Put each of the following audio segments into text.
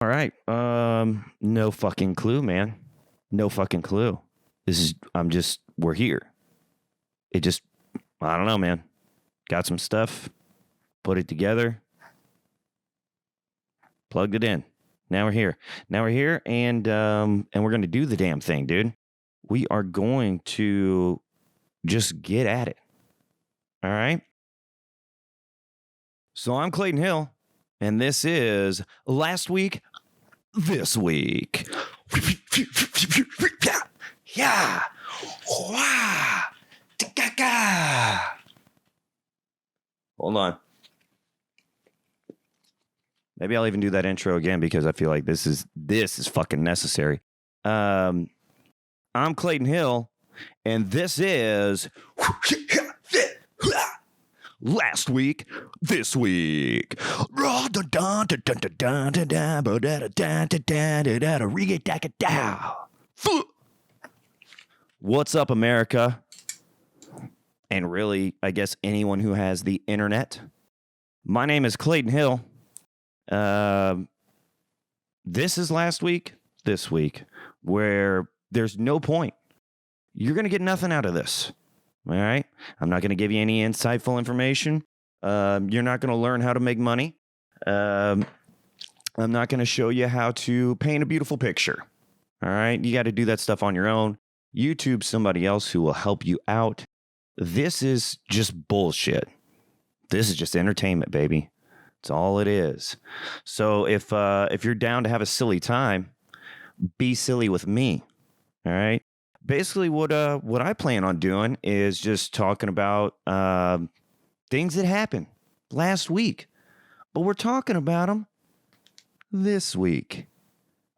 All right. No fucking clue, man. No fucking clue. We're here. I don't know, man. Got some stuff, put it together, plugged it in. Now we're here. And we're going to do the damn thing, dude. We are going to just get at it. All right. So I'm Clayton Hill, and this is Last Week, This Week. Yeah. Wow. Hold on. Maybe I'll even do that intro again because I feel like this is fucking necessary. I'm Clayton Hill, and this is Last Week, This Week. What's up, America? And really, I guess anyone who has the internet. My name is Clayton Hill. This is Last Week, This Week, where there's no point. You're going to get nothing out of this. All right? I'm not going to give you any insightful information. You're not going to learn how to make money. I'm not going to show you how to paint a beautiful picture. All right? You got to do that stuff on your own. YouTube somebody else who will help you out. This is just bullshit. This is just entertainment, baby. That's all it is. So if you're down to have a silly time, be silly with me. All right? Basically, what I plan on doing is just talking about things that happened last week, but we're talking about them this week.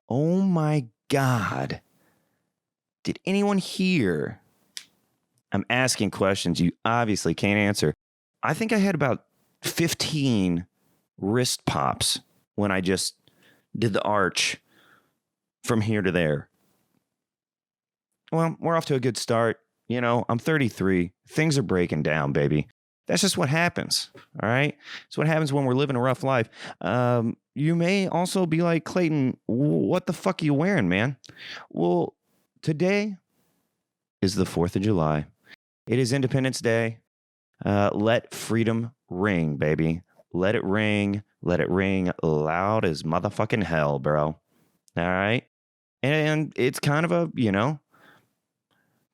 Oh my God! Did anyone hear? I'm asking questions you obviously can't answer. I think I had about 15 wrist pops when I just did the arch from here to there. Well, we're off to a good start. You know, I'm 33. Things are breaking down, baby. That's just what happens. All right. It's what happens when we're living a rough life. You may also be like, Clayton, what the fuck are you wearing, man? Well, today is the 4th of July. It is Independence Day. Let freedom ring, baby. Let it ring. Let it ring loud as motherfucking hell, bro. All right. And it's kind of a,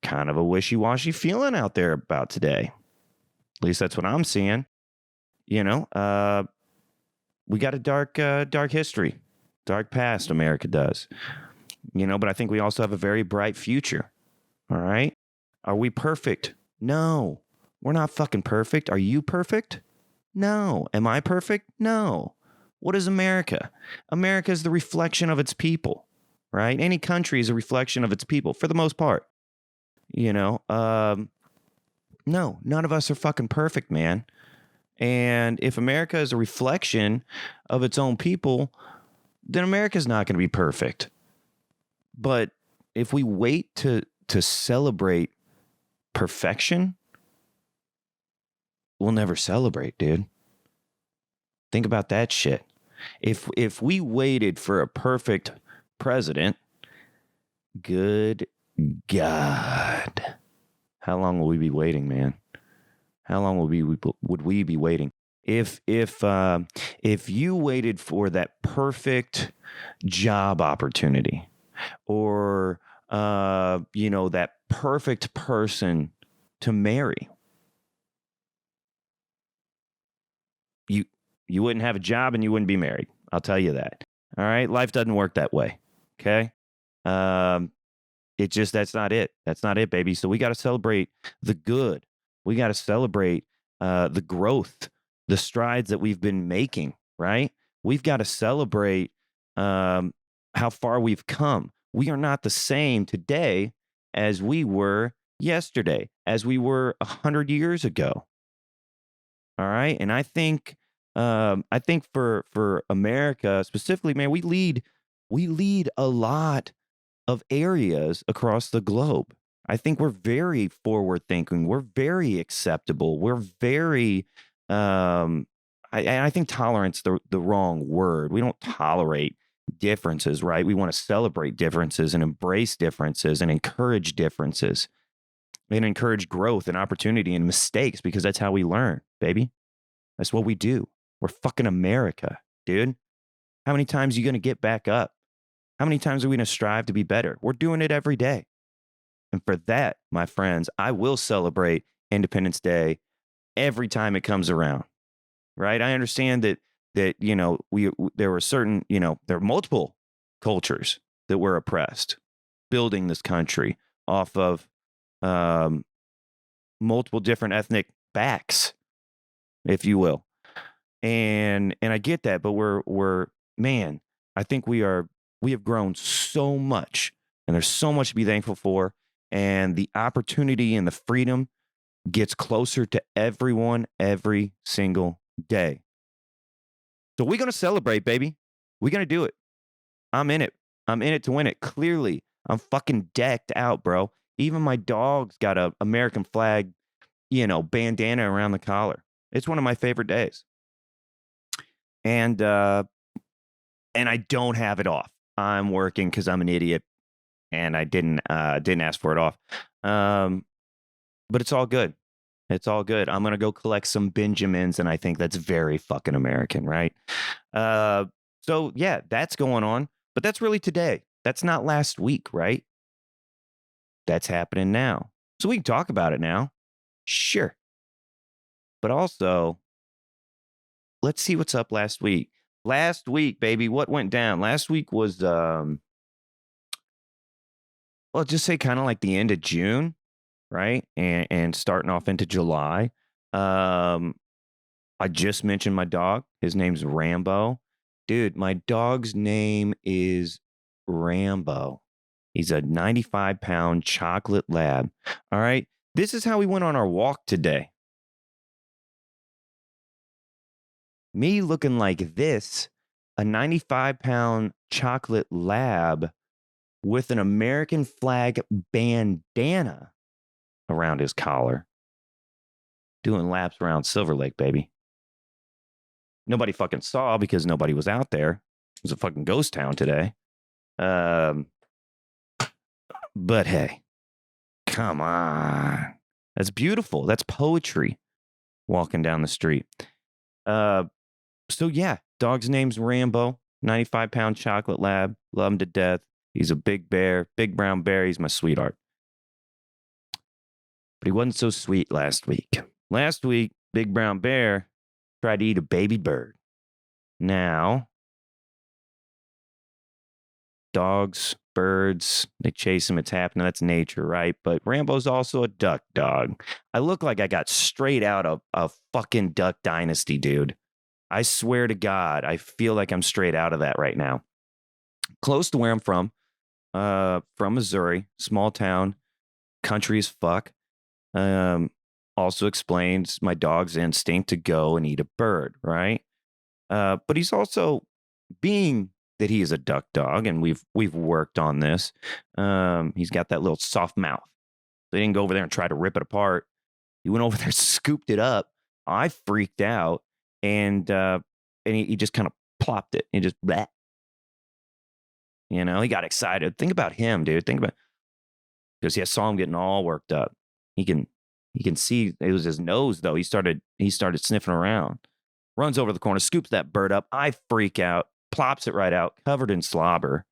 kind of a wishy-washy feeling out there about today. At least that's what I'm seeing. We got a dark history, dark past, America does. But I think we also have a very bright future. All right. Are we perfect? No, we're not fucking perfect. Are you perfect? No. Am I perfect? No. What is America? America is the reflection of its people, right? Any country is a reflection of its people for the most part. No, none of us are fucking perfect, man. And if America is a reflection of its own people, then America's not going to be perfect. But if we wait to celebrate perfection, we'll never celebrate, dude. Think about that shit. If we waited for a perfect president, good God, how long will we be waiting, man? How long would we be waiting? If you waited for that perfect job opportunity, or that perfect person to marry, you wouldn't have a job and you wouldn't be married. I'll tell you that. All right, life doesn't work that way. Okay. That's not it. That's not it, baby. So we got to celebrate the good. We got to celebrate the growth, the strides that we've been making, right? We've got to celebrate how far we've come. We are not the same today as we were yesterday, as we were 100 years ago. All right. And I think for America specifically, man, we lead a lot of areas across the globe. I think we're very forward thinking. We're very acceptable. We're very, I think tolerance the wrong word. We don't tolerate differences, right? We want to celebrate differences and embrace differences and encourage differences and encourage growth and opportunity and mistakes because that's how we learn, baby. That's what we do. We're fucking America, dude. How many times are you going to get back up? How many times are we going to strive to be better? We're doing it every day. And for that, my friends, I will celebrate Independence Day every time it comes around. Right? I understand that we there were certain, there are multiple cultures that were oppressed building this country off of um, multiple different ethnic backs, if you will. And I get that, but we're man, I think we have grown so much, and there's so much to be thankful for, and the opportunity and the freedom gets closer to everyone every single day. So we're going to celebrate, baby. We're going to do it. I'm in it. I'm in it to win it. Clearly, I'm fucking decked out, bro. Even my dog's got a American flag, bandana around the collar. It's one of my favorite days. And I don't have it off. I'm working because I'm an idiot, and I didn't ask for it off. But it's all good. It's all good. I'm gonna go collect some Benjamins, and I think that's very fucking American, right? So yeah, that's going on, but that's really today. That's not last week, right? That's happening now. So we can talk about it now. Sure. But also, let's see what's up last week. Last week, baby, what went down? Last week was well, just say kind of like the end of June, right? And starting off into July. I just mentioned my dog. His name's Rambo. Dude, my dog's name is Rambo. He's a 95-pound chocolate lab. All right. This is how we went on our walk today. Me looking like this, a 95-pound chocolate lab with an American flag bandana around his collar, doing laps around Silver Lake, baby. Nobody fucking saw because nobody was out there. It was a fucking ghost town today. But hey, come on. That's beautiful. That's poetry walking down the street. So yeah, dog's name's Rambo, 95-pound chocolate lab. Love him to death. He's a big bear, big brown bear. He's my sweetheart. But he wasn't so sweet last week. Last week, big brown bear tried to eat a baby bird. Now, dogs, birds, they chase him. It's happening. That's nature, right? But Rambo's also a duck dog. I look like I got straight out of a fucking Duck Dynasty, dude. I swear to God, I feel like I'm straight out of that right now. Close to where I'm from Missouri, small town, country as fuck. Also explains my dog's instinct to go and eat a bird, right? But he's also, being that he is a duck dog, and we've worked on this. He's got that little soft mouth. So he didn't go over there and try to rip it apart. He went over there, scooped it up. I freaked out, and he just kind of plopped it. He just bleh. He got excited. Think about him, dude. Think about, because I saw him getting all worked up. He can see it was his nose though. He started sniffing around. Runs over the corner, scoops that bird up. I freak out, plops it right out, covered in slobber.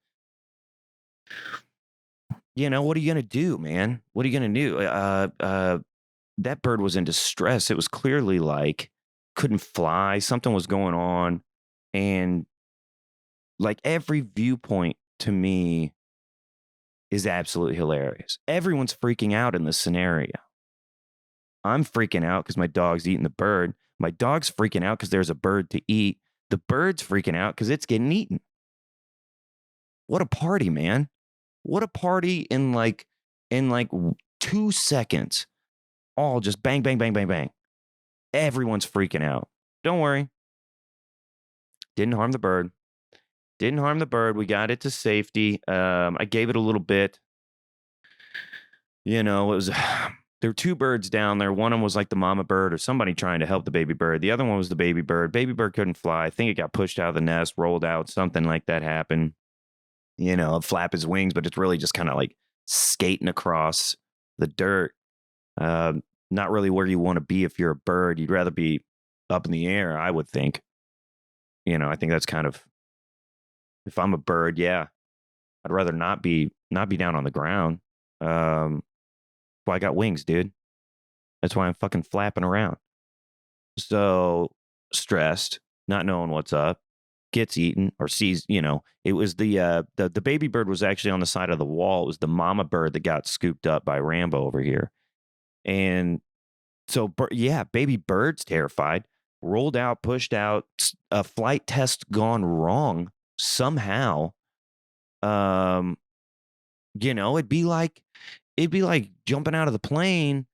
What are you gonna do, man? What are you gonna do? That bird was in distress. It was clearly like couldn't fly. Something was going on, and like every viewpoint to me is absolutely hilarious. Everyone's freaking out in this scenario. I'm freaking out because my dog's eating the bird. My dog's freaking out because there's a bird to eat. The bird's freaking out because it's getting eaten. What a party, man. What a party in like 2 seconds. All just bang, bang, bang, bang, bang. Everyone's freaking out. Don't worry. Didn't harm the bird. Didn't harm the bird. We got it to there were two birds down there. One of them was like the mama bird or somebody trying to help the baby bird. The other one was the baby bird. Baby bird couldn't fly. I think it got pushed out of the nest, rolled out, something like that happened. Flap his wings, but it's really just kind of like skating across the dirt. Not really where you want to be if you're a bird. You'd rather be up in the air, I would think. I think that's kind of, if I'm a bird, yeah, I'd rather not be down on the ground. Well, I got wings, dude. That's why I'm fucking flapping around. So stressed, not knowing what's up, gets eaten or sees, it was the baby bird was actually on the side of the wall. It was the mama bird that got scooped up by Rambo over here. And so, yeah, baby bird's terrified, rolled out, pushed out, a flight test gone wrong somehow. It'd be like jumping out of the plane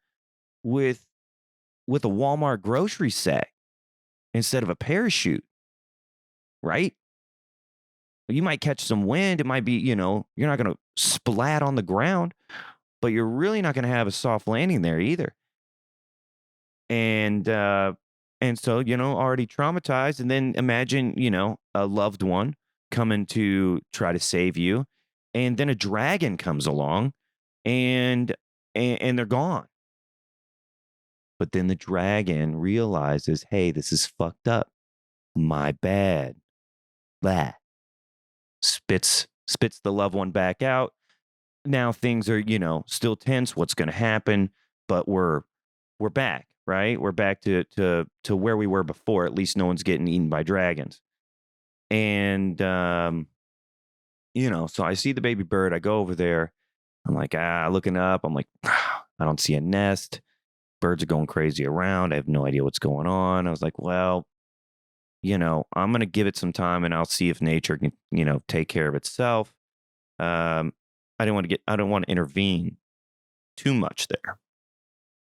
with a Walmart grocery sack instead of a parachute, right? You might catch some wind. It might be, you're not going to splat on the ground, but you're really not going to have a soft landing there either. And so, already traumatized. And then imagine, a loved one coming to try to save you. And then a dragon comes along and they're gone. But then the dragon realizes, hey, this is fucked up. My bad. Blah. Spits the loved one back out. Now things are, still tense. What's going to happen? But we're back, right? We're back to where we were before. At least no one's getting eaten by dragons. And, so I see the baby bird. I go over there. I'm like, looking up. I'm like, I don't see a nest. Birds are going crazy around. I have no idea what's going on. I was like, well, I'm going to give it some time and I'll see if nature can, take care of itself. I don't want to intervene too much there.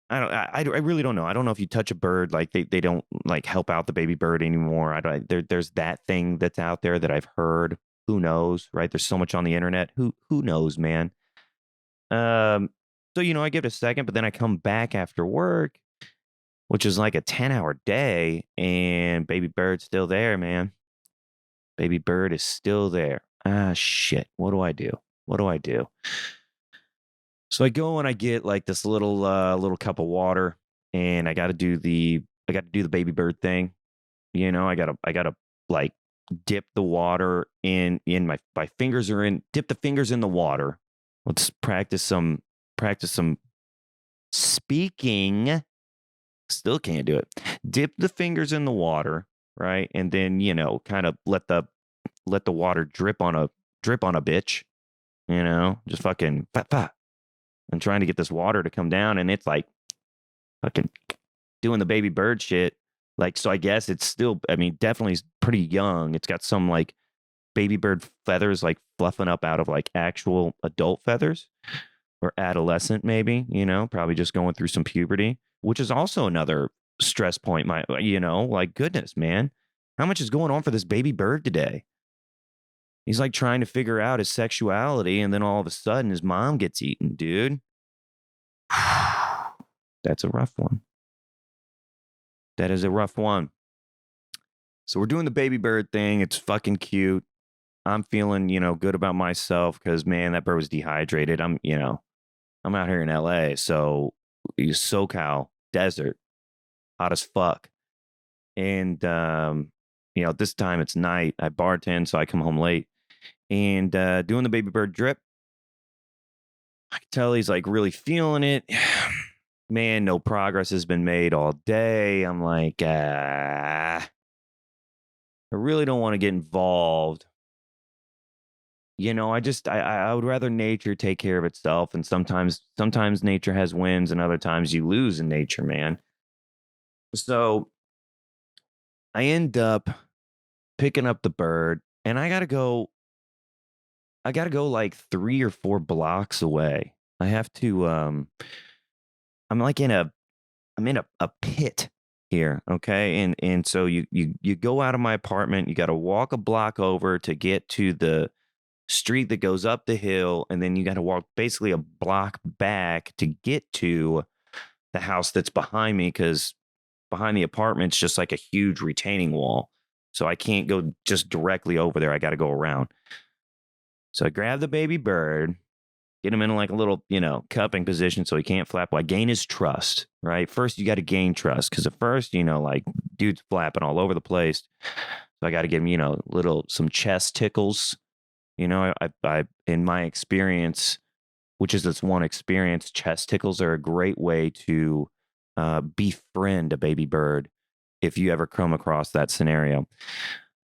I really don't know. I don't know if you touch a bird, like they don't like help out the baby bird anymore. There's that thing that's out there that I've heard. Who knows, right? There's so much on the internet. Who knows, man? So, I give it a second, but then I come back after work, which is like a 10-hour day, and baby bird's still there, man. Baby bird is still there. Shit. What do I do? So I go and I get like this little cup of water, and I got to do the baby bird thing. I gotta like dip the water in my fingers are in, dip the fingers in the water. Let's practice some speaking. Still can't do it. Dip the fingers in the water, right? And then, kind of let the water drip on a bitch, just fucking I'm trying to get this water to come down, and it's like fucking doing the baby bird shit. Like, so I guess it's still, definitely pretty young. It's got some like baby bird feathers like fluffing up out of like actual adult feathers, or adolescent maybe, probably just going through some puberty, which is also another stress point. Like, goodness, man, how much is going on for this baby bird today? He's like trying to figure out his sexuality, and then all of a sudden his mom gets eaten, dude. That's a rough one. That is a rough one. So we're doing the baby bird thing. It's fucking cute. I'm feeling, good about myself because, man, that bird was dehydrated. I'm out here in LA, so SoCal, desert, hot as fuck. And, this time it's night. I bartend, so I come home late. And doing the baby bird drip, I can tell he's like really feeling it. Man, no progress has been made all day. I'm like, I really don't want to get involved. I would rather nature take care of itself. And sometimes nature has wins, and other times you lose in nature, man. So I end up picking up the bird, and I gotta go like 3 or 4 blocks away. I have to, I'm in a pit here. Okay. And so you go out of my apartment, you got to walk a block over to get to the street that goes up the hill, and then you got to walk basically a block back to get to the house that's behind me because behind the apartment's just like a huge retaining wall. So I can't go just directly over there. I got to go around. So I grab the baby bird, get him in like a little, cupping position so he can't flap. I gain his trust, right? First, you got to gain trust because at first, like dude's flapping all over the place. So I got to give him, some chest tickles. I in my experience, which is this one experience, chest tickles are a great way to befriend a baby bird if you ever come across that scenario.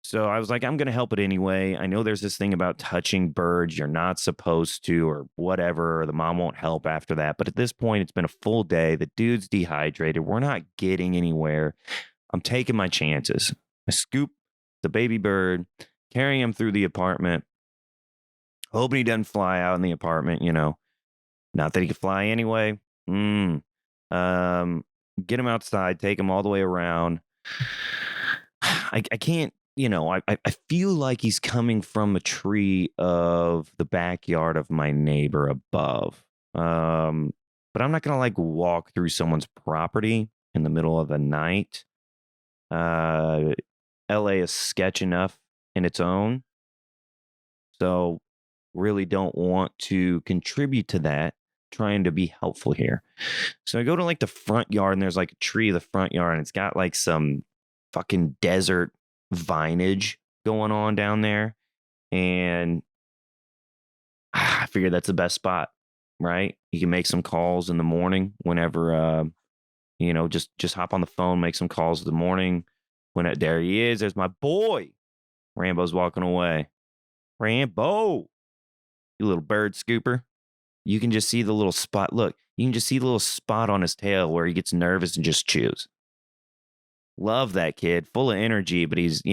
So I was like, I'm going to help it anyway. I know there's this thing about touching birds. You're not supposed to, or whatever. Or the mom won't help after that. But at this point, it's been a full day. The dude's dehydrated. We're not getting anywhere. I'm taking my chances. I scoop the baby bird, carry him through the apartment, hoping he doesn't fly out in the apartment, Not that he could fly anyway. Get him outside, take him all the way around. I can't, I feel like he's coming from a tree of the backyard of my neighbor above. But I'm not gonna like walk through someone's property in the middle of the night. LA is sketch enough in its own. So really don't want to contribute to that, trying to be helpful here. So I go to like the front yard and there's like a tree in the front yard and it's got like some fucking desert vinage going on down there. And I figured that's the best spot, right? You can make some calls in the morning whenever, just hop on the phone, make some calls in the morning. There he is. There's my boy. Rambo's walking away. Rambo, you little bird scooper. You can just see the little spot. Look, you can just see the little spot on his tail where he gets nervous and just chews. Love that kid, full of energy, but he's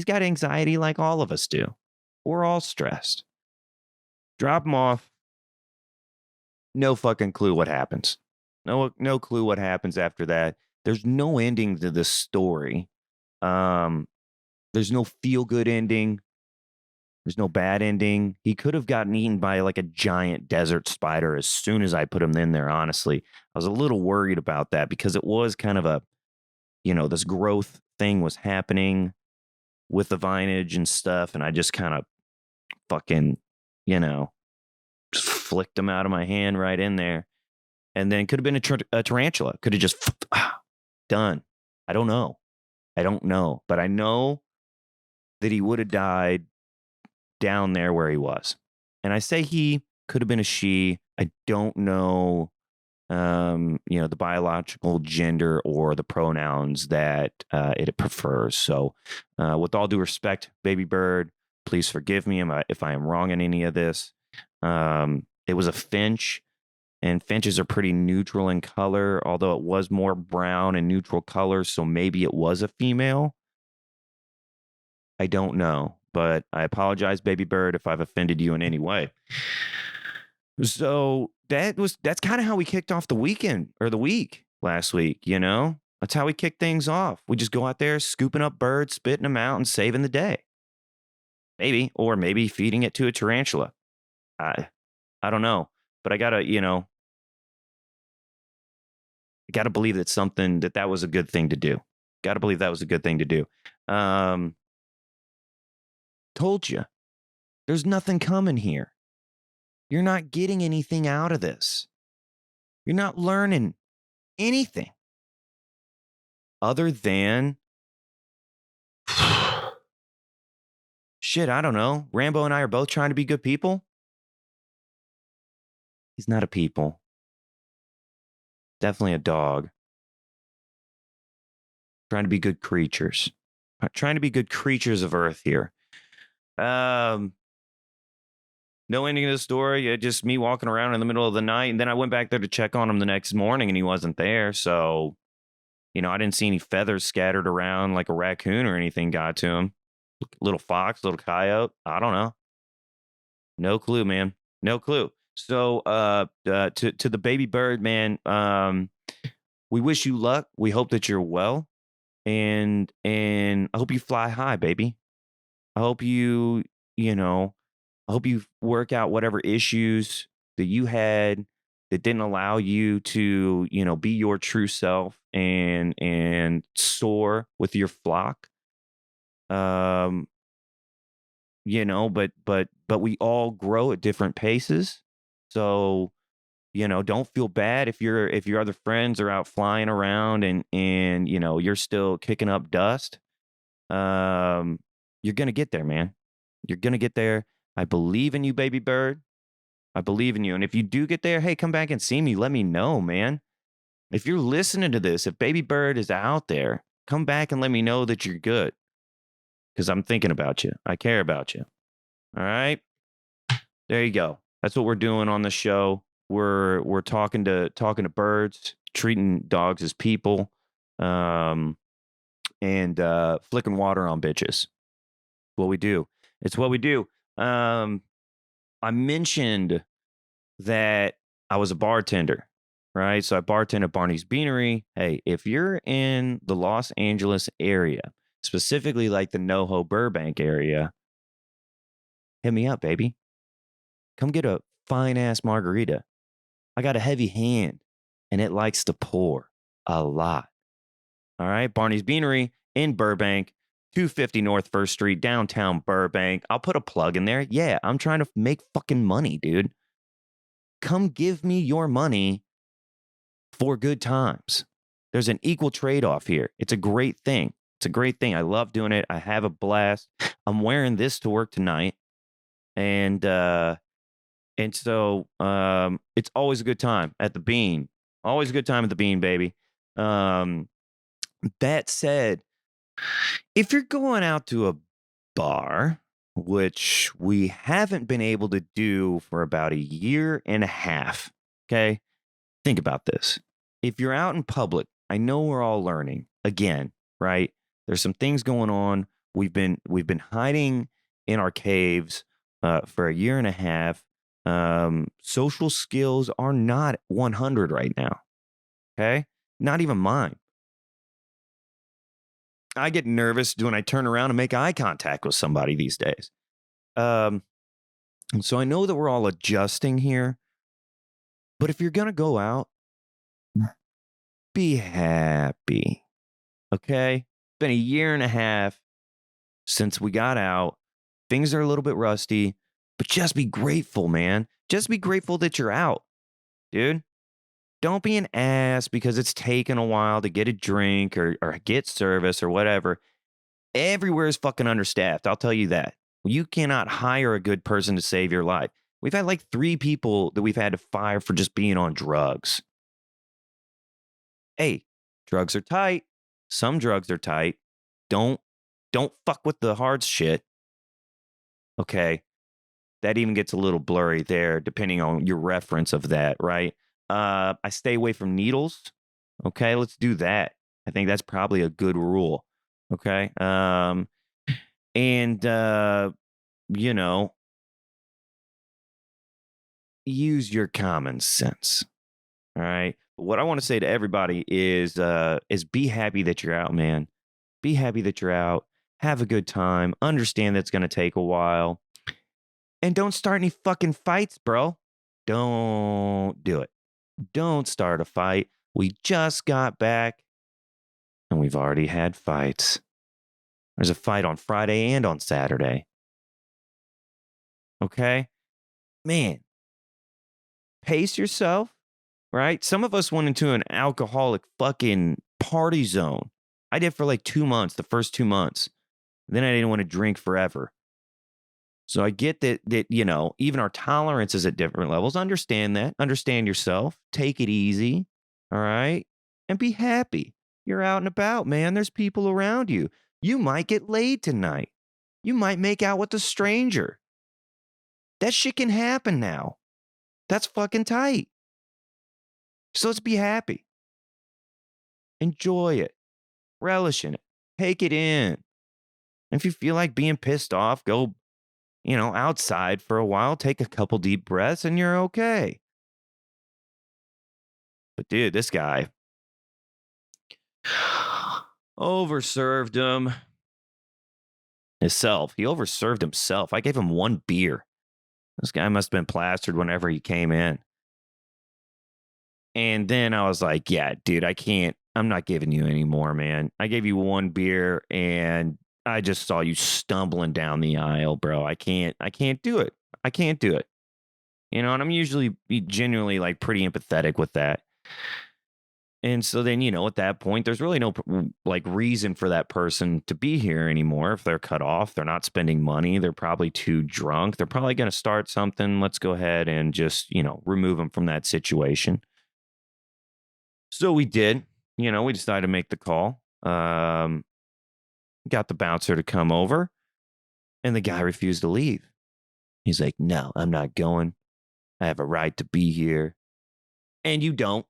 got anxiety like all of us do. We're all stressed. Drop him off. No fucking clue what happens. No clue what happens after that. There's no ending to this story. There's no feel good ending. There's no bad ending. He could have gotten eaten by like a giant desert spider as soon as I put him in there, honestly. I was a little worried about that because it was kind of a, this growth thing was happening with the vinage and stuff. And I just kind of fucking, just flicked him out of my hand right in there. And then could have been a tarantula. Could have just done. I don't know. But I know that he would have died down there where he was. And I say he, could have been a she. I don't know, the biological gender or the pronouns that it prefers. So with all due respect, baby bird, please forgive me if I am wrong in any of this. It was a finch, and finches are pretty neutral in color, although it was more brown and neutral color. So maybe it was a female. I don't know, but I apologize, baby bird, if I've offended you in any way. So that's kind of how we kicked off the weekend or the week last week, That's how we kick things off. We just go out there scooping up birds, spitting them out, and saving the day. Maybe feeding it to a tarantula. I don't know, but I gotta, I gotta believe that was a good thing to do. Gotta believe that was a good thing to do. Told you, there's nothing coming here. You're not getting anything out of this. You're not learning anything other than shit. I don't know. Rambo and I are both trying to be good people. He's not a people. Definitely a dog. Trying to be good creatures. Trying to be good creatures of Earth here. No ending of the story. Just me walking around in the middle of the night. And then I went back there to check on him the next morning and he wasn't there. So, I didn't see any feathers scattered around like a raccoon or anything got to him. Little fox, little coyote. I don't know. No clue, man. No clue. So, to the baby bird, man, we wish you luck. We hope that you're well. And I hope you fly high, baby. I hope I hope you work out whatever issues that you had that didn't allow you to, be your true self and soar with your flock. Um, but we all grow at different paces. So, don't feel bad if your other friends are out flying around and you're still kicking up dust. Um, you're gonna get there, man. You're gonna get there. I believe in you, baby bird. I believe in you. And if you do get there, hey, come back and see me. Let me know, man. If you're listening to this, if baby bird is out there, come back and let me know that you're good. Because I'm thinking about you. I care about you. All right. There you go. That's what we're doing on the show. We're talking to birds, treating dogs as people, um, and flicking water on bitches. What we do. It's what we do. I mentioned that I was a bartender, right? So I bartend at Barney's Beanery. Hey, if you're in the Los Angeles area, specifically like the NoHo Burbank area, hit me up, baby. Come get a fine ass margarita. I got a heavy hand and it likes to pour a lot. All right. Barney's Beanery in Burbank, 250 North First Street, downtown Burbank. I'll put a plug in there. Yeah, I'm trying to make fucking money, dude. Come give me your money for good times. There's an equal trade off here. It's a great thing. It's a great thing. I love doing it. I have a blast. I'm wearing this to work tonight. And so it's always a good time at the Bean. Always a good time at the Bean, baby. Um, that said, if you're going out to a bar, which we haven't been able to do for about a year and a half, okay? Think about this. If you're out in public, I know we're all learning again, right? There's some things going on. We've been hiding in our caves for a year and a half. Social skills are not 100 right now. Okay, not even mine. I get nervous when I turn around and make eye contact with somebody these days. Um, so I know that we're all adjusting here. But if you're gonna go out, be happy. Okay. Been a year and a half since we got out. Things are a little bit rusty, but just be grateful, man. Just be grateful that you're out, dude. Don't be an ass because it's taken a while to get a drink or get service or whatever. Everywhere is fucking understaffed. I'll tell you that. You cannot hire a good person to save your life. We've had like 3 people that we've had to fire for just being on drugs. Hey, drugs are tight. Some drugs are tight. Don't don't fuck with the hard shit. Okay. That even gets a little blurry there, depending on your reference of that, right? I stay away from needles. Okay, let's do that. I think that's probably a good rule. Okay. And you know, use your common sense. All right. What I want to say to everybody is be happy that you're out, man. Be happy that you're out. Have a good time. Understand that's going to take a while. And don't start any fucking fights, bro. Don't do it. Don't start a fight. We just got back and we've already had fights. There's a fight on Friday and on Saturday. Okay? Man, pace yourself, right? Some of us went into an alcoholic fucking party zone. I did for like 2 months, the first 2 months. Then I didn't want to drink forever. So I get that even our tolerance is at different levels. Understand that. Understand yourself. Take it easy. All right? And be happy. You're out and about, man. There's people around you. You might get laid tonight. You might make out with a stranger. That shit can happen now. That's fucking tight. So let's be happy. Enjoy it. Relish in it. Take it in. And if you feel like being pissed off, go outside for a while, take a couple deep breaths, and you're okay. But dude, this guy overserved him himself. He overserved himself. I gave him 1 beer. This guy must have been plastered whenever he came in. And then I was like, yeah, dude, I can't. I'm not giving you any more, man. I gave you one beer and I just saw you stumbling down the aisle, bro. I can't do it. I can't do it. And I'm usually genuinely like pretty empathetic with that. And so then, at that point, there's really no like reason for that person to be here anymore. If they're cut off, they're not spending money. They're probably too drunk. They're probably going to start something. Let's go ahead and just, remove them from that situation. So we did, we decided to make the call. Got the bouncer to come over and the guy refused to leave. He's like, no, I'm not going. I have a right to be here. And you don't.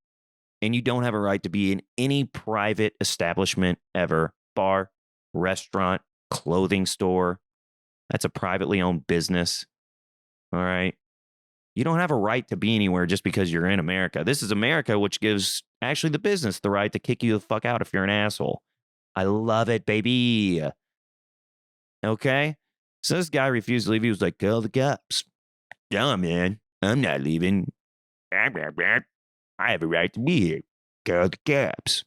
And you don't have a right to be in any private establishment ever. Bar, restaurant, clothing store. That's a privately owned business. All right. You don't have a right to be anywhere just because you're in America. This is America, which gives actually the business the right to kick you the fuck out if you're an asshole. I love it, baby. Okay. So this guy refused to leave. He was like, call the cops. Yeah, man. I'm not leaving. I have a right to be here. Call the cops.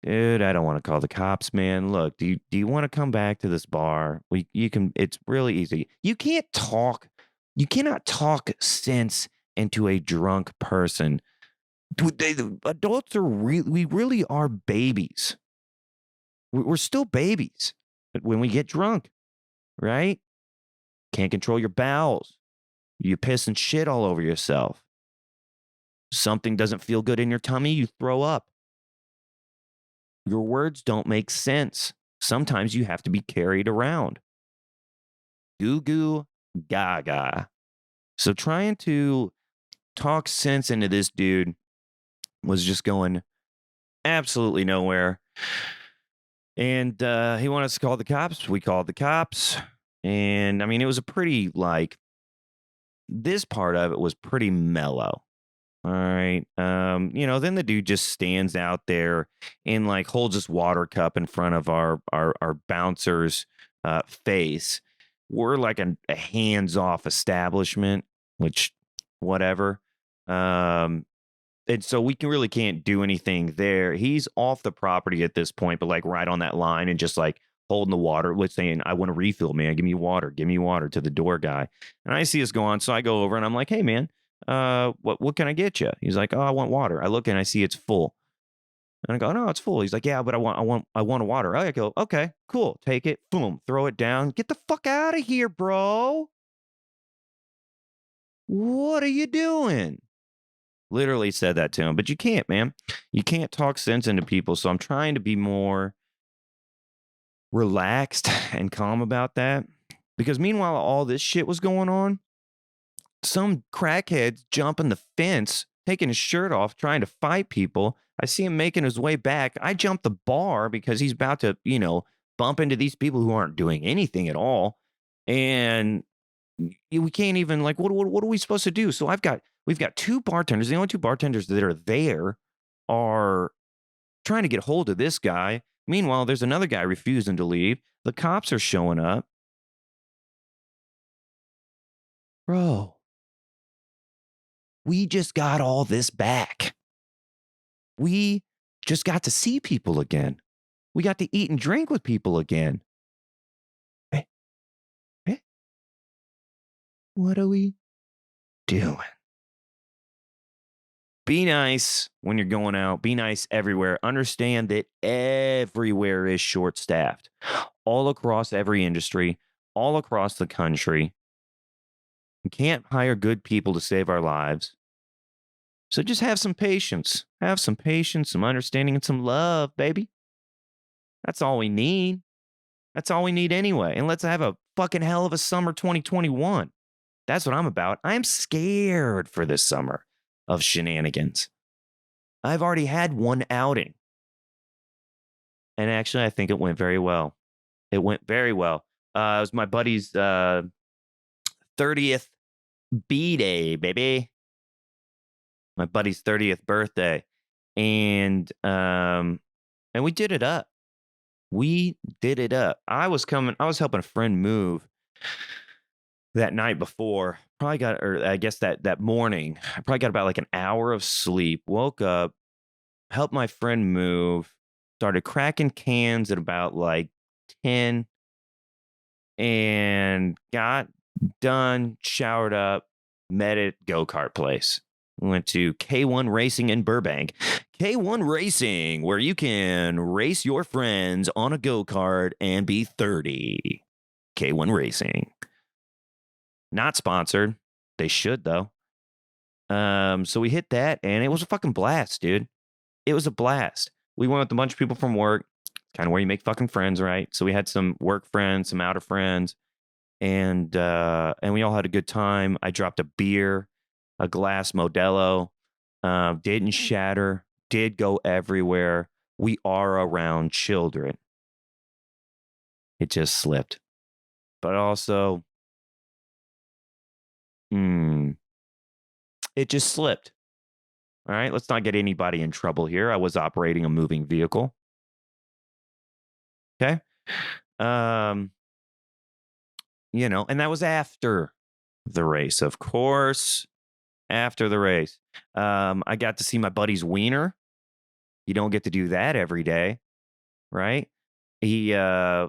Dude, I don't want to call the cops, man. Look, do you want to come back to this bar? You can. It's really easy. You can't talk. You cannot talk sense into a drunk person. The adults are we really are babies. We're still babies when we get drunk, right? Can't control your bowels. You piss and shit all over yourself. Something doesn't feel good in your tummy, you throw up. Your words don't make sense. Sometimes you have to be carried around. Goo goo gaga. So trying to talk sense into this dude was just going absolutely nowhere. And he wanted us to call the cops. We called the cops. And I mean, it was a pretty this part of it was pretty mellow. All right. Then the dude just stands out there and holds his water cup in front of our bouncer's face. We're like a hands-off establishment, which whatever. And so we really can't do anything there. He's off the property at this point, but right on that line and just holding the water, saying, I want a refill, man. Give me water to the door guy. And I see us go on. So I go over and I'm like, hey man, what can I get you? He's like, oh, I want water. I look and I see it's full. And I go, no, it's full. He's like, yeah, but I want a water. I go, okay, cool. Take it. Boom. Throw it down. Get the fuck out of here, bro. What are you doing? Literally said that to him, but you can't, man. You can't talk sense into people. So I'm trying to be more relaxed and calm about that. Because meanwhile, all this shit was going on. Some crackhead's jumping the fence, taking his shirt off, trying to fight people. I see him making his way back. I jump the bar because he's about to, bump into these people who aren't doing anything at all. And we can't even what are we supposed to do? So we've got two bartenders. The only two bartenders that are there are trying to get hold of this guy. Meanwhile, there's another guy refusing to leave. The cops are showing up. Bro, we just got all this back. We just got to see people again. We got to eat and drink with people again. Hey, hey, what are we doing? Be nice when you're going out. Be nice everywhere. Understand that everywhere is short staffed, all across every industry, all across the country. We can't hire good people to save our lives. So just have some patience. Have some patience, some understanding, and some love, baby. That's all we need. That's all we need anyway. And let's have a fucking hell of a summer 2021. That's what I'm about. I'm scared for this summer of shenanigans. I've already had one outing. And actually, I think it went very well. It went very well. It was my buddy's 30th B-Day, baby. My buddy's 30th birthday. And we did it up. We did it up. I was helping a friend move. that night before, probably got, or I guess that morning, I probably got about like an hour of sleep, woke up, helped my friend move, started cracking cans at about like 10 and got done, showered up, met at go-kart place. Went to K1 Racing in Burbank. K1 Racing, where you can race your friends on a go-kart and be 30. K1 Racing. Not sponsored. They should though. So we hit that and it was a fucking blast, dude. It was a blast. We went with a bunch of people from work, kind of where you make fucking friends, right? So we had some work friends, some outer friends, and we all had a good time. I dropped a beer, a glass Modelo, didn't shatter, did go everywhere. We are around children. It just slipped. But also, it just slipped. All right, let's not get anybody in trouble here. I was operating a moving vehicle. Okay. Um, and that was after the race, of course. After the race. I got to see my buddy's wiener. You don't get to do that every day, right? He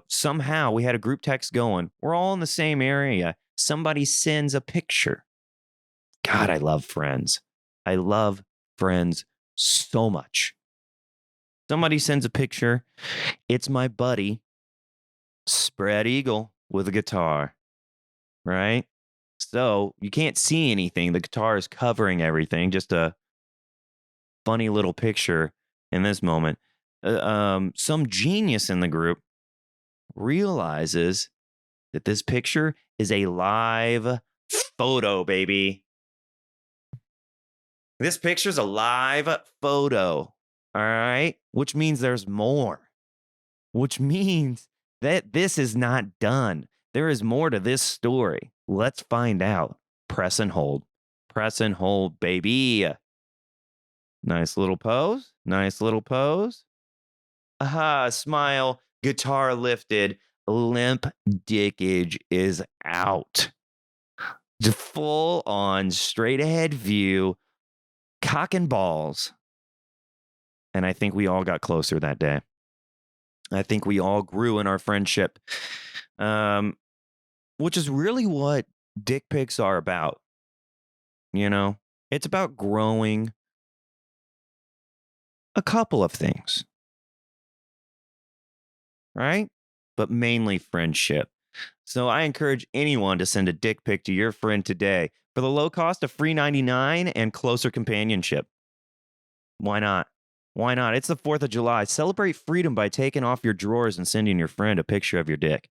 somehow we had a group text going. We're all in the same area. Somebody sends a picture. God, I love Friends. I love Friends so much. Somebody sends a picture. It's my buddy, spread eagle with a guitar, right? So you can't see anything. The guitar is covering everything. Just a funny little picture in this moment. Some genius in the group realizes that this picture is a live photo, baby. This picture's a live photo. All right. Which means there's more. Which means that this is not done. There is more to this story. Let's find out. Press and hold. Press and hold, baby. Nice little pose. Nice little pose. Aha, smile. Guitar lifted. Limp dickage is out. Just full on straight ahead view. Cock and balls. And I think we all got closer that day. I think we all grew in our friendship, which is really what dick pics are about. It's about growing a couple of things, right? But mainly friendship. So I encourage anyone to send a dick pic to your friend today for the low cost of free 99 and closer companionship. Why not? Why not? It's the 4th of July. Celebrate freedom by taking off your drawers and sending your friend a picture of your dick.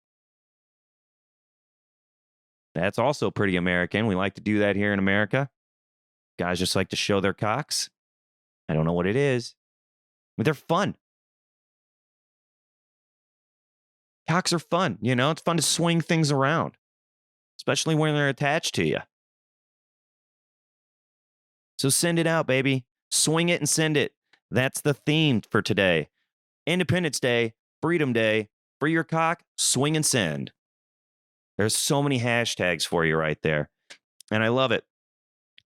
That's also pretty American. We like to do that here in America. Guys just like to show their cocks. I don't know what it is, but they're fun. Cocks are fun. It's fun to swing things around, especially when they're attached to you. So send it out, baby. Swing it and send it. That's the theme for today. Independence Day, Freedom Day, free your cock, swing and send. There's so many hashtags for you right there. And I love it.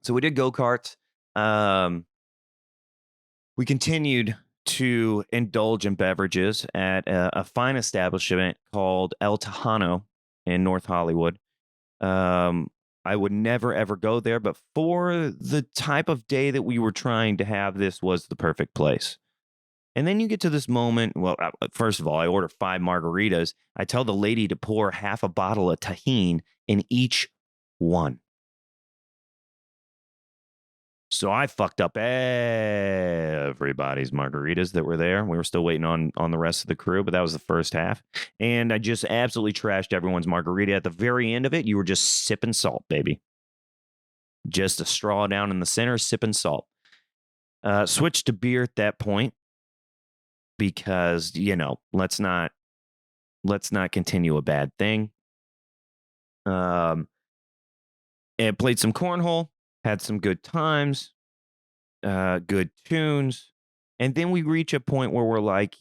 So we did go-karts. We continued to indulge in beverages at a fine establishment called El Tejano in North Hollywood. I would never, ever go there, but for the type of day that we were trying to have, this was the perfect place. And then you get to this moment. Well, first of all, I order 5 margaritas. I tell the lady to pour half a bottle of Tajín in each one. So I fucked up everybody's margaritas that were there. We were still waiting on the rest of the crew, but that was the first half. And I just absolutely trashed everyone's margarita. At the very end of it, you were just sipping salt, baby. Just a straw down in the center, sipping salt. Switched to beer at that point because, let's not continue a bad thing. And played some cornhole. Had some good times, good tunes. And then we reach a point where we're like,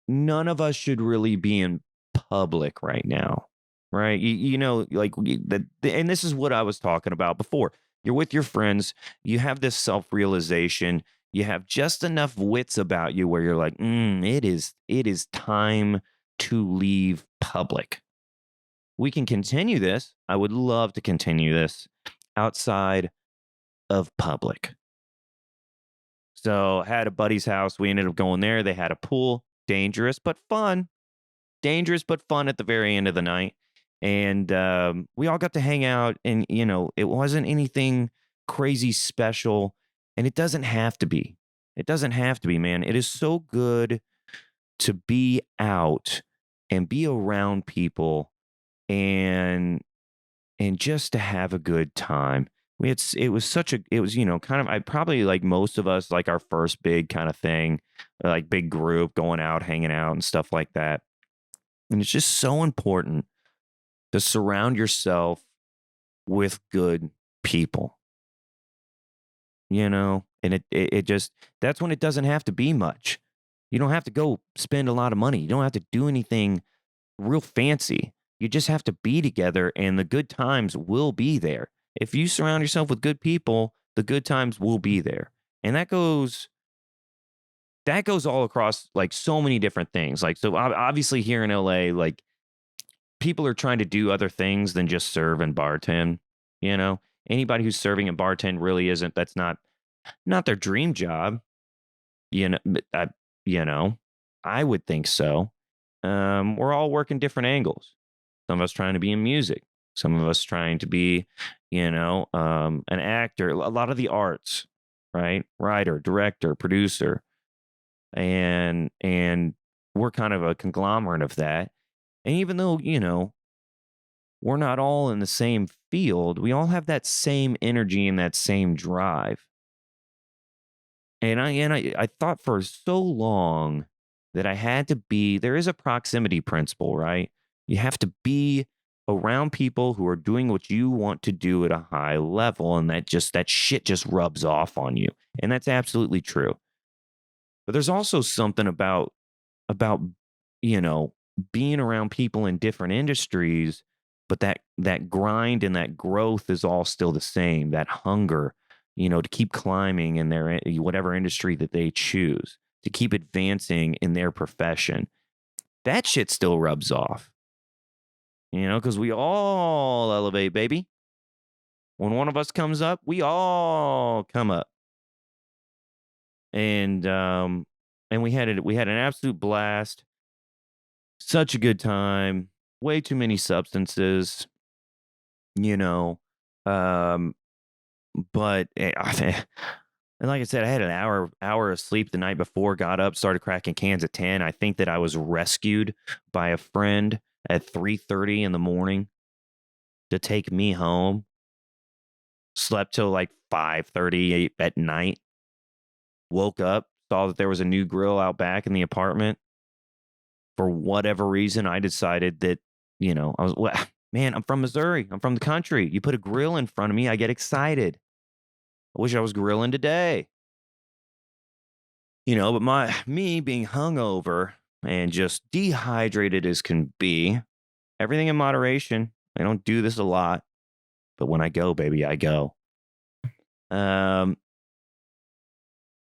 none of us should really be in public right now. right? You know, like and this is what I was talking about before. You're with your friends, you have this self realization, you have just enough wits about you where you're like, it is time to leave public. We can continue this. I would love to continue this outside of public. So I had a buddy's house. We ended up going there. They had a pool, dangerous but fun. Dangerous but fun at the very end of the night. And we all got to hang out, and it wasn't anything crazy special, and it doesn't have to be. It doesn't have to be, man. It is so good to be out and be around people and just to have a good time. It was such a it was kind of I probably like most of us like our first big kind of thing, like big group going out, hanging out and stuff like that. And it's just so important to surround yourself with good people, and it just that's when it doesn't have to be much. You don't have to go spend a lot of money. You don't have to do anything real fancy. You just have to be together and the good times will be there. If you surround yourself with good people, the good times will be there. And that goes all across like so many different things. Like so obviously here in LA, like people are trying to do other things than just serve and bartend, you know? Anybody who's serving and bartend really isn't that's not their dream job, you know, you know. I would think so. We're all working different angles. Some of us trying to be in music, some of us trying to be, an actor, a lot of the arts, right? Writer, director, producer, and we're kind of a conglomerate of that. And even though, we're not all in the same field, we all have that same energy and that same drive. And I thought for so long that I had to be there is a proximity principle, right? You have to be around people who are doing what you want to do at a high level, and that shit just rubs off on you. And that's absolutely true. But there's also something about you know, being around people in different industries, but that grind and that growth is all still the same. That hunger, to keep climbing in their whatever industry that they choose, to keep advancing in their profession. That shit still rubs off, because we all elevate, baby. When one of us comes up, we all come up. And we had an absolute blast. Such a good time. Way too many substances, you know. Um, but and like I said, I had an hour of sleep the night before. Got up, started cracking cans at 10. I think that I was rescued by a friend at 3:30 in the morning to take me home. Slept till like 5:30 at night. Woke up, saw that there was a new grill out back in the apartment. For whatever reason, I decided that, man, I'm from Missouri. I'm from the country. You put a grill in front of me, I get excited. I wish I was grilling today. But me being hungover and just dehydrated as can be, everything in moderation. I don't do this a lot, but when I go, baby, I go. Um,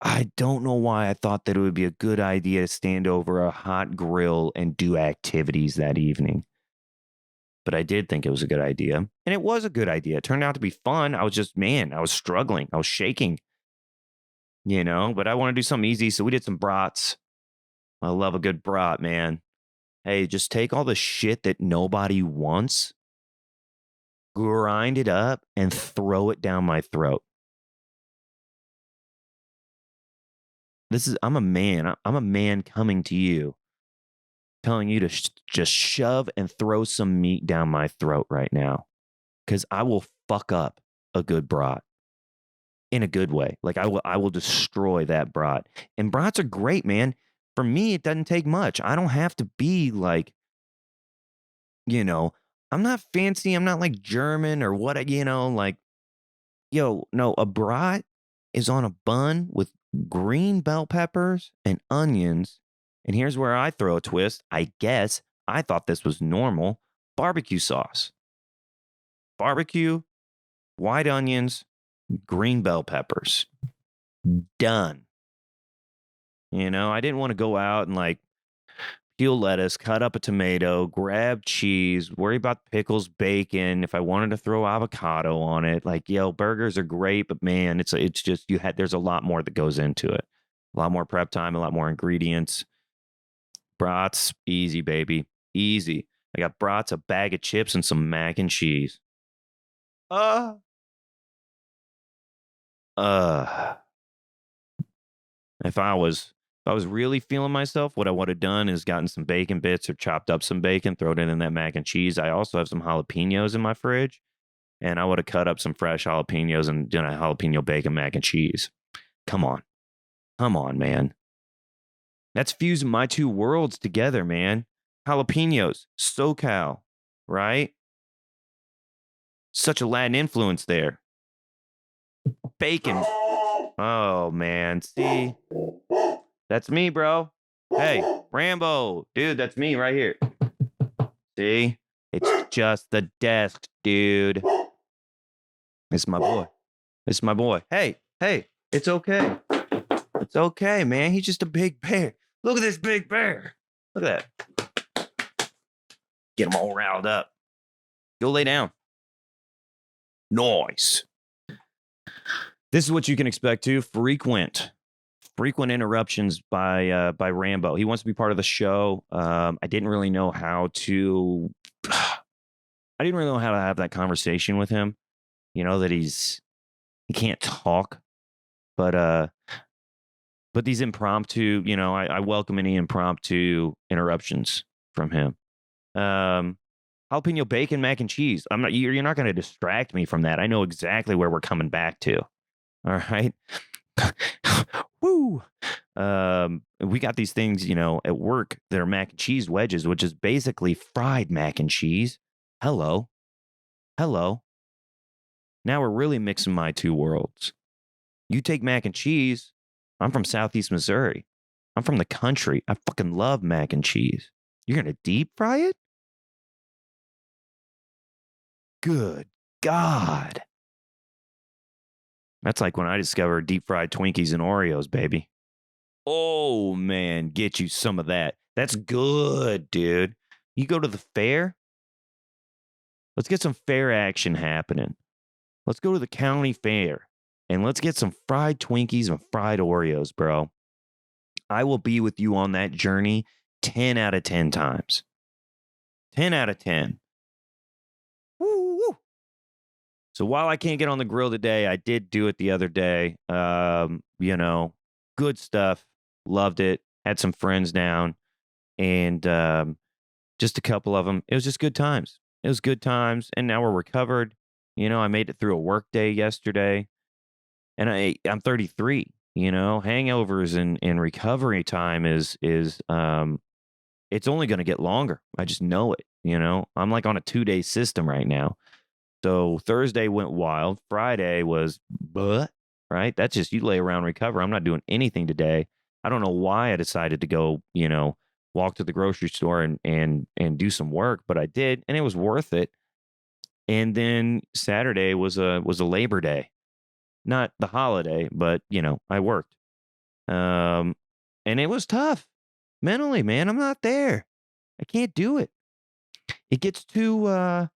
I don't know why I thought that it would be a good idea to stand over a hot grill and do activities that evening. But I did think it was a good idea. And it was a good idea. It turned out to be fun. I was just, man, I was struggling. I was shaking, but I want to do something easy. So we did some brats. I love a good brat, man. Hey, just take all the shit that nobody wants, grind it up, and throw it down my throat. I'm a man. I'm a man coming to you, telling you to just shove and throw some meat down my throat right now. Because I will fuck up a good brat in a good way. Like I will destroy that brat. And brats are great, man. For me, it doesn't take much. I don't have to be like, I'm not fancy. I'm not like German or what, like, no, a brat is on a bun with green bell peppers and onions. And here's where I throw a twist. I guess I thought this was normal. barbecue sauce, barbecue, white onions, green bell peppers. Done. I didn't want to go out and like peel lettuce, cut up a tomato, grab cheese, worry about pickles, bacon. If I wanted to throw avocado on it, like, burgers are great, but man, it's just there's a lot more that goes into it. A lot more prep time, a lot more ingredients. Brats, easy, baby. Easy. I got brats, a bag of chips, and some mac and cheese. Uh. If I was really feeling myself, what I would have done is gotten some bacon bits or chopped up some bacon, thrown it in that mac and cheese. I also have some jalapenos in my fridge, and I would have cut up some fresh jalapenos and done a jalapeno bacon mac and cheese. Come on, man. That's fusing my two worlds together, man. Jalapenos, SoCal, right? Such a Latin influence there. Bacon. Oh, man. See? That's me, bro. Hey, Rambo. Dude, that's me right here. See? It's just the desk, dude. It's my boy. Hey, it's okay. It's okay, man. He's just a big bear. Look at this big bear. Look at that. Get him all riled up. Go lay down. Nice. This is what you can expect too. Frequent interruptions by Rambo. He wants to be part of the show. I didn't really know how to have that conversation with him. That he can't talk, but these impromptu, I welcome any impromptu interruptions from him. Jalapeno bacon mac and cheese. You're not going to distract me from that. I know exactly where we're coming back to. All right. Woo. We got these things, at work that are mac and cheese wedges, which is basically fried mac and cheese. Hello. Now we're really mixing my two worlds. You take mac and cheese. I'm from Southeast Missouri. I'm from the country. I fucking love mac and cheese. You're going to deep fry it? Good God. That's like when I discovered deep fried Twinkies and Oreos, baby. Oh, man, get you some of that. That's good, dude. You go to the fair? Let's get some fair action happening. Let's go to the county fair and let's get some fried Twinkies and fried Oreos, bro. I will be with you on that journey 10 out of 10 times. 10 out of 10. Woo. So while I can't get on the grill today, I did do it the other day. Good stuff. Loved it. Had some friends down and just a couple of them. It was just good times. And now we're recovered. I made it through a work day yesterday and I'm 33, hangovers and recovery time is it's only going to get longer. I just know it. I'm like on a 2-day system right now. So Thursday went wild. Friday was, right? That's just, you lay around, recover. I'm not doing anything today. I don't know why I decided to go, walk to the grocery store and do some work, but I did, and it was worth it. And then Saturday was a Labor Day, not the holiday, but I worked. And it was tough mentally, man. I'm not there. I can't do it. It gets too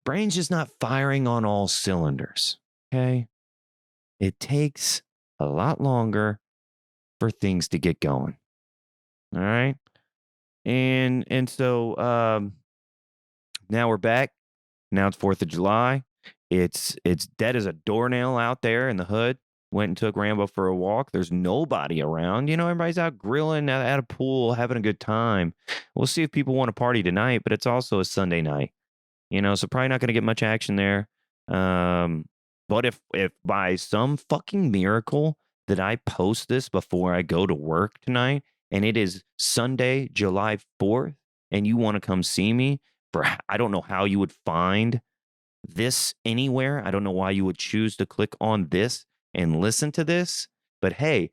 brain's just not firing on all cylinders. Okay. It takes a lot longer for things to get going. All right. And so now we're back. Now it's 4th of July. It's dead as a doornail out there in the hood. Went and took Rambo for a walk. There's nobody around. Everybody's out grilling at a pool, having a good time. We'll see if people want to party tonight, but it's also a Sunday night. So probably not going to get much action there. But if by some fucking miracle that I post this before I go to work tonight, and it is Sunday, July 4th, and you want to come see me, I don't know how you would find this anywhere. I don't know why you would choose to click on this and listen to this. But hey,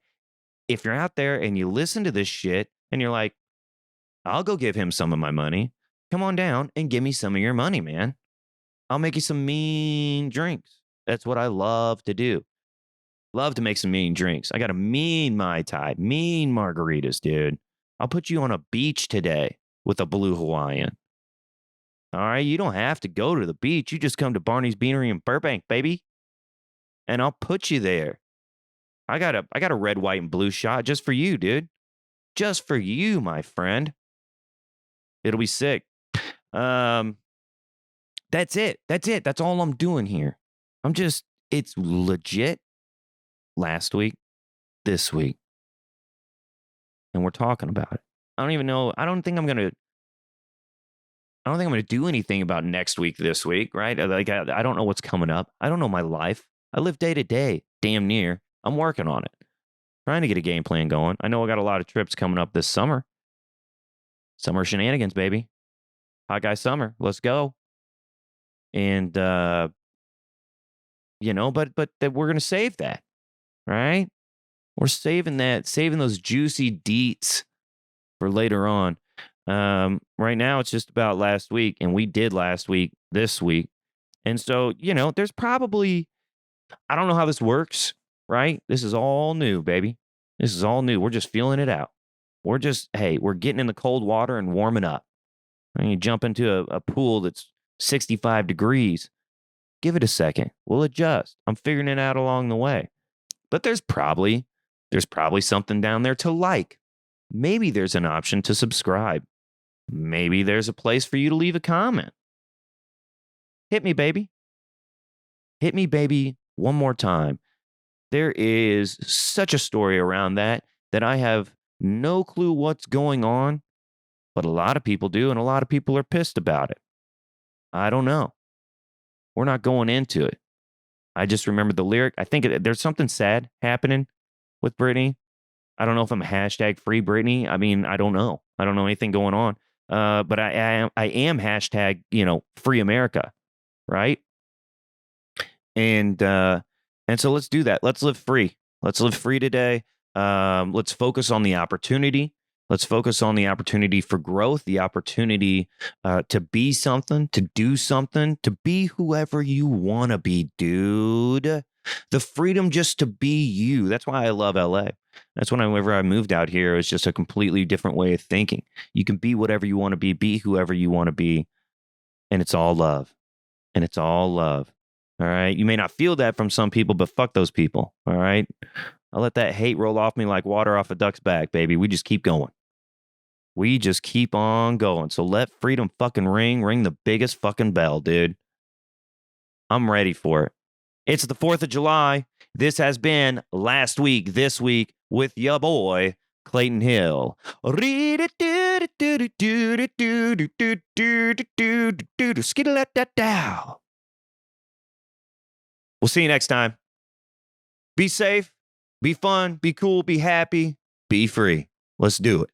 if you're out there and you listen to this shit and you're like, I'll go give him some of my money. Come on down and give me some of your money, man. I'll make you some mean drinks. That's what I love to do. Love to make some mean drinks. I got a mean Mai Tai, mean margaritas, dude. I'll put you on a beach today with a blue Hawaiian. All right. You don't have to go to the beach. You just come to Barney's Beanery in Burbank, baby. And I'll put you there. I got a red, white, and blue shot just for you, dude. Just for you, my friend. It'll be sick. That's it. That's it. That's all I'm doing here. It's legit last week, this week. And we're talking about it. I don't even know. I don't think I'm going to do anything about next week, this week, right? I don't know what's coming up. I don't know my life. I live day to day, damn near. I'm working on it. Trying to get a game plan going. I know I got a lot of trips coming up this summer. Summer shenanigans, baby. Hot guy summer. Let's go. And, but we're going to save that, right? We're saving those juicy deets for later on. Right now it's just about last week, and we did last week, this week. And so, there's probably, I don't know how this works, right? This is all new, baby. This is all new. We're just feeling it out. We're getting in the cold water and warming up. And you jump into a pool that's 65 degrees. Give it a second. We'll adjust. I'm figuring it out along the way. But there's probably something down there to like. Maybe there's an option to subscribe. Maybe there's a place for you to leave a comment. Hit me, baby. Hit me, baby, one more time. There is such a story around that I have no clue what's going on, but a lot of people do, and a lot of people are pissed about it. I don't know. We're not going into it. I just remember the lyric. I think there's something sad happening with Britney. I don't know if I'm hashtag free Britney. I mean, I don't know. I don't know anything going on. But I am hashtag, free America, right? And so let's do that. Let's live free. Let's live free today. Let's focus on the opportunity. Let's focus on the opportunity for growth, the opportunity to be something, to do something, to be whoever you want to be, dude. The freedom just to be you. That's why I love LA. That's whenever I moved out here, it was just a completely different way of thinking. You can be whatever you want to be whoever you want to be. And it's all love. And it's all love. All right. You may not feel that from some people, but fuck those people. All right. I'll let that hate roll off me like water off a duck's back, baby. We just keep going. We just keep on going. So let freedom fucking ring the biggest fucking bell, dude. I'm ready for it. It's the 4th of July. This has been Last Week, This Week with your boy, Clayton Hill. We'll see you next time. Be safe, be fun, be cool, be happy, be free. Let's do it.